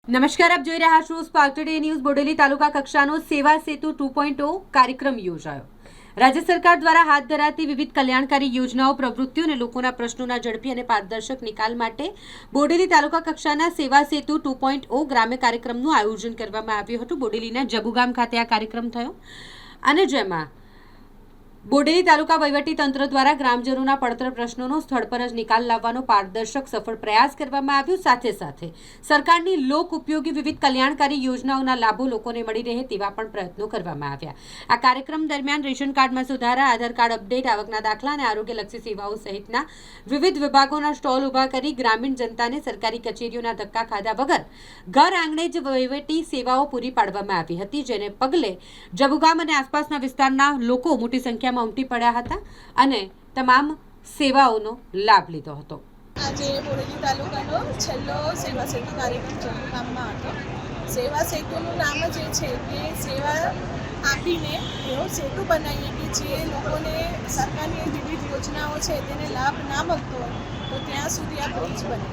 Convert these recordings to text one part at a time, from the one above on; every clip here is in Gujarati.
નમસ્કાર, આપ જોઈ રહ્યા છો સ્પાર્ક ટુડે ન્યૂઝ. બોડેલી તાલુકા કક્ષાનો સેવા સેતુ 2.0 કાર્યક્રમ યોજાયો. રાજ્ય સરકાર દ્વારા હાથ ધરાતી વિવિધ કલ્યાણકારી યોજનાઓ, પ્રવૃત્તિઓ અને લોકોના પ્રશ્નોના ઝડપી અને પારદર્શક નિકાલ માટે બોડેલી તાલુકા કક્ષાના સેવા સેતુ 2.0 ગ્રામ્ય કાર્યક્રમનું આયોજન કરવામાં આવ્યું હતું. બોડેલીના જબુગામ ખાતે આ કાર્યક્રમ થયો અને જેમાં બોડેલી તાલુકા વહીવટી તંત્ર દ્વારા ગ્રામજનોના પડતર પ્રશ્નોનો સ્થળ પર જ નિકાલ લાવવાનો પારદર્શક સફળ પ્રયાસ કરવામાં આવ્યો. સાથે સાથે સરકારની લોક ઉપયોગી વિવિધ કલ્યાણકારી યોજનાઓના લાભો લોકોને મળી રહે તેવા પણ પ્રયત્નો કરવામાં આવ્યા. આ કાર્યક્રમ દરમિયાન રેશન કાર્ડમાં સુધારા, આધાર કાર્ડ અપડેટ, આવકના દાખલા અને આરોગ્યલક્ષી સેવાઓ સહિતના વિવિધ વિભાગોના સ્ટોલ ઊભા કરી ગ્રામીણ જનતાને સરકારી કચેરીઓના ધક્કા ખાધા વગર ઘર આંગણે જ વહીવટી સેવાઓ પૂરી પાડવામાં આવી હતી, જેને પગલે જબુગામ અને આસપાસના વિસ્તારના લોકો મોટી સંખ્યામાં ઉમટી પડ્યા હતા અને તમામ સેવાઓનો લાભ લીધો હતો. આજે બોડેલી તાલુકાનો છેલ્લો સેવા સેતુ કાર્યક્રમ જબુગામમાં હતો. સેવા સેતુનું નામ જ એ છે કે સેવા આપીને એવો સેતુ બનાવીએ કે જે લોકોને સરકારની વિવિધ યોજનાઓ છે તેને લાભ ના મળતો હોય તો ત્યાં સુધી આ બ્રિજ બને.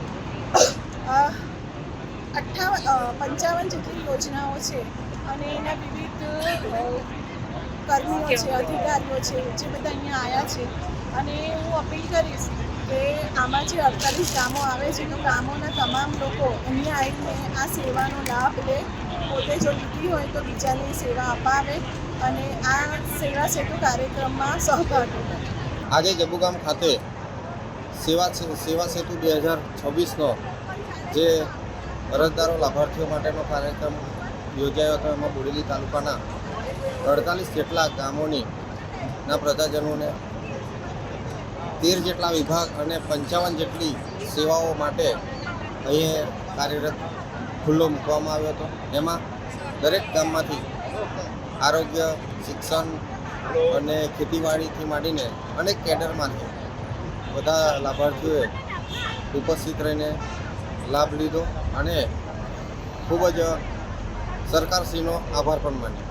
55 જેટલી યોજનાઓ છે અને એના વિવિધ કર્મીઓ છે, અધિકારીઓ છે, જે બધા અહીંયા આવ્યા છે અને હું અપીલ કરીશ કે આમાં જે 48 ગામો આવે છે તો ગામોના તમામ લોકો અહીંયા આવીને આ સેવાનો લાભ લે, પોતે જો લીધી હોય તો બીજાને સેવા અપાવે અને આ સેવા સેતુ કાર્યક્રમમાં સહભાગી બને. આજે જબુગામ ખાતે સેવા સેતુ 2026નો જે અરજદારો લાભાર્થીઓ માટેનો કાર્યક્રમ યોજાયો હતો. એમાં બોડેલી તાલુકાના 48 જેટલા ગામોના પ્રજાજનોને 13 જેટલા વિભાગ અને 55 જેટલી સેવાઓ માટે અહીં કાર્યરત ખુલ્લો મૂકવામાં આવ્યો હતો. એમાં દરેક ગામમાંથી આરોગ્ય, શિક્ષણ અને ખેતીવાડીથી માંડીને અનેક કેડરમાંથી બધા લાભાર્થીઓએ ઉપસ્થિત રહીને લાભ લીધો અને ખૂબ જ સરકારશ્રીનો આભાર પણ માન્યો.